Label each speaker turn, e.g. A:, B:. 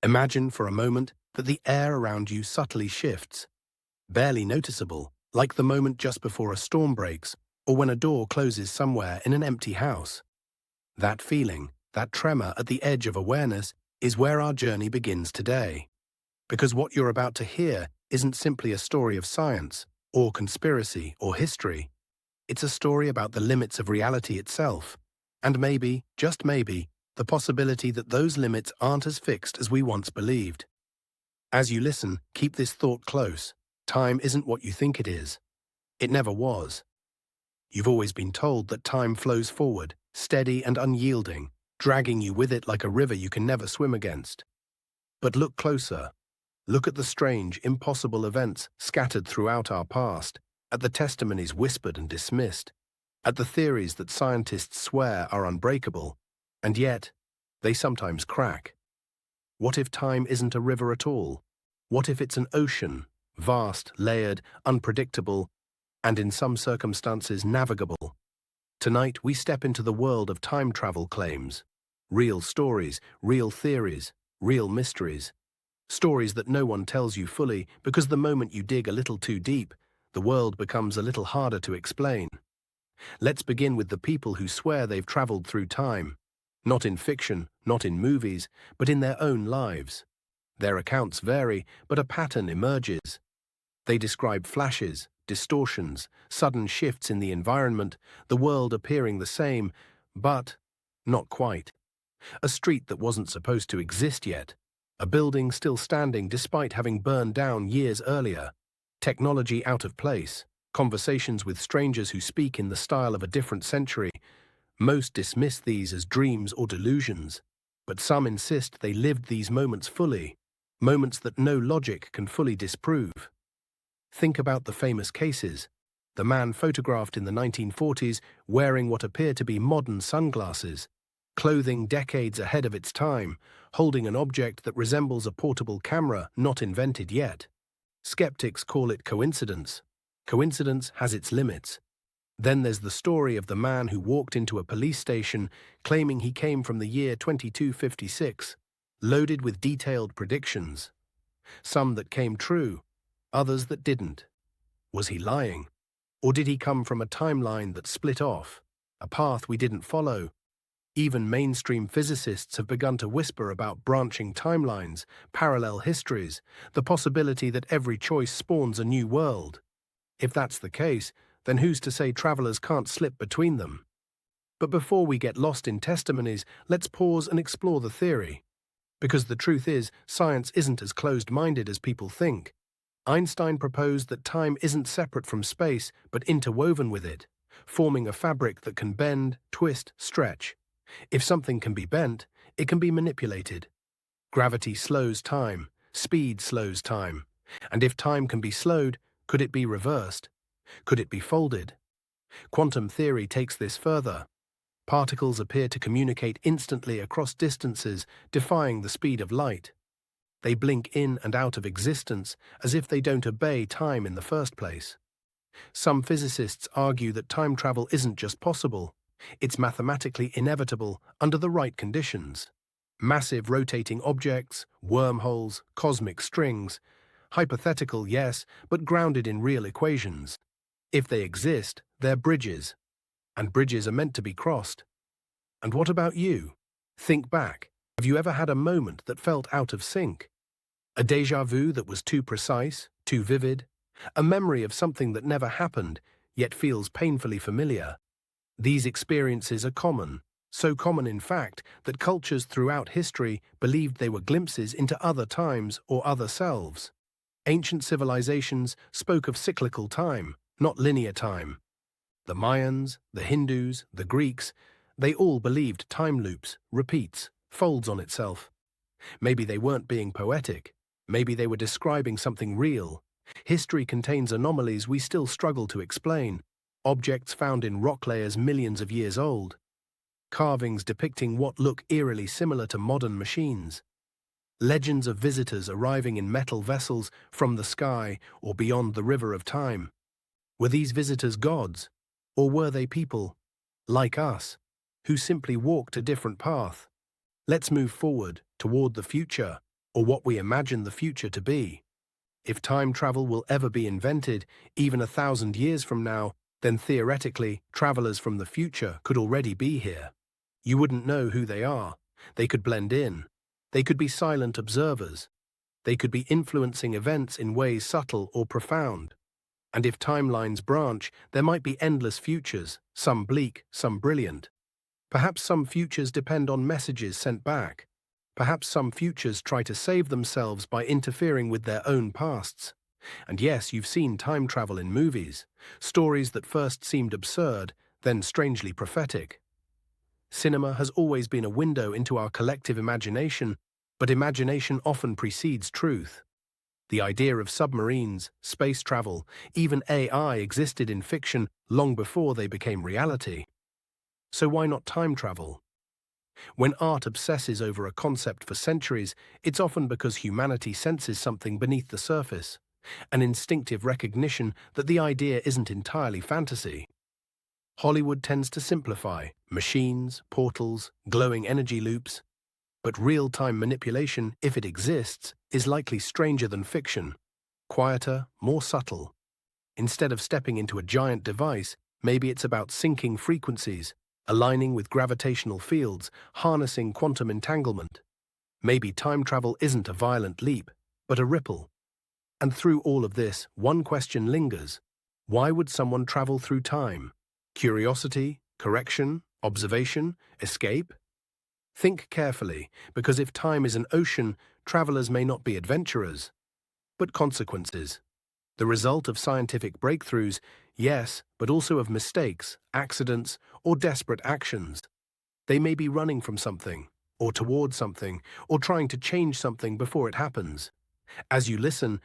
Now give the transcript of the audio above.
A: Imagine for a moment that the air around you subtly shifts, barely noticeable, like the moment just before a storm breaks or when a door closes somewhere in an empty house. That feeling, that tremor at the edge of awareness, is where our journey begins today. Because what you're about to hear isn't simply a story of science, or conspiracy, or history. It's a story about the limits of reality itself. And maybe, just maybe, the possibility that those limits aren't as fixed as we once believed. As you listen, keep this thought close. Time isn't what you think it is. It never was. You've always been told that time flows forward, steady and unyielding, dragging you with it like a river you can never swim against. But look closer. Look at the strange, impossible events scattered throughout our past, at the testimonies whispered and dismissed, at the theories that scientists swear are unbreakable, and yet, they sometimes crack. What if time isn't a river at all? What if it's an ocean, vast, layered, unpredictable, and in some circumstances navigable? Tonight we step into the world of time travel claims. Real stories, real theories, real mysteries. Stories that no one tells you fully because the moment you dig a little too deep, the world becomes a little harder to explain. Let's begin with the people who swear they've traveled through time. Not in fiction, not in movies, but in their own lives. Their accounts vary, but a pattern emerges. They describe flashes, distortions, sudden shifts in the environment, the world appearing the same, but not quite. A street that wasn't supposed to exist yet. A building still standing despite having burned down years earlier. Technology out of place. Conversations with strangers who speak in the style of a different century. Most dismiss these as dreams or delusions, but some insist they lived these moments fully, moments that no logic can fully disprove. Think about the famous cases. The man photographed in the 1940s wearing what appear to be modern sunglasses, clothing decades ahead of its time, holding an object that resembles a portable camera not invented yet. Skeptics call it coincidence. Coincidence has its limits. Then there's the story of the man who walked into a police station claiming he came from the year 2256, loaded with detailed predictions. Some that came true, others that didn't. Was he lying? Or did he come from a timeline that split off, a path we didn't follow? Even mainstream physicists have begun to whisper about branching timelines, parallel histories, the possibility that every choice spawns a new world. If that's the case, then who's to say travelers can't slip between them? But before we get lost in testimonies, let's pause and explore the theory. Because the truth is, science isn't as closed-minded as people think. Einstein proposed that time isn't separate from space, but interwoven with it, forming a fabric that can bend, twist, stretch. If something can be bent, it can be manipulated. Gravity slows time, speed slows time. And if time can be slowed, could it be reversed? Could it be folded? Quantum theory takes this further. Particles appear to communicate instantly across distances, defying the speed of light. They blink in and out of existence as if they don't obey time in the first place. Some physicists argue that time travel isn't just possible, it's mathematically inevitable under the right conditions. Massive rotating objects, wormholes, cosmic strings. Hypothetical, yes, but grounded in real equations. If they exist, they're bridges. And bridges are meant to be crossed. And what about you? Think back. Have you ever had a moment that felt out of sync? A déjà vu that was too precise, too vivid? A memory of something that never happened, yet feels painfully familiar? These experiences are common, so common in fact that cultures throughout history believed they were glimpses into other times or other selves. Ancient civilizations spoke of cyclical time, not linear time. The Mayans, the Hindus, the Greeks, they all believed time loops, repeats, folds on itself. Maybe they weren't being poetic. Maybe they were describing something real. History contains anomalies we still struggle to explain. Objects found in rock layers millions of years old. Carvings depicting what look eerily similar to modern machines. Legends of visitors arriving in metal vessels from the sky or beyond the river of time. Were these visitors gods? Or were they people, like us, who simply walked a different path? Let's move forward, toward the future, or what we imagine the future to be. If time travel will ever be invented, even 1,000 years from now, then theoretically, travelers from the future could already be here. You wouldn't know who they are. They could blend in. They could be silent observers. They could be influencing events in ways subtle or profound. And if timelines branch, there might be endless futures, some bleak, some brilliant. Perhaps some futures depend on messages sent back. Perhaps some futures try to save themselves by interfering with their own pasts. And yes, you've seen time travel in movies, stories that first seemed absurd, then strangely prophetic. Cinema has always been a window into our collective imagination, but imagination often precedes truth. The idea of submarines, space travel, even AI existed in fiction long before they became reality. So why not time travel? When art obsesses over a concept for centuries, it's often because humanity senses something beneath the surface, an instinctive recognition that the idea isn't entirely fantasy. Hollywood tends to simplify machines, portals, glowing energy loops. But real-time manipulation, if it exists, is likely stranger than fiction, quieter, more subtle. Instead of stepping into a giant device, maybe it's about syncing frequencies, aligning with gravitational fields, harnessing quantum entanglement. Maybe time travel isn't a violent leap, but a ripple. And through all of this, one question lingers. Why would someone travel through time? Curiosity, correction, observation, escape? Think carefully, because if time is an ocean, travelers may not be adventurers, but consequences. The result of scientific breakthroughs, yes, but also of mistakes, accidents, or desperate actions. They may be running from something, or towards something, or trying to change something before it happens. As you listen,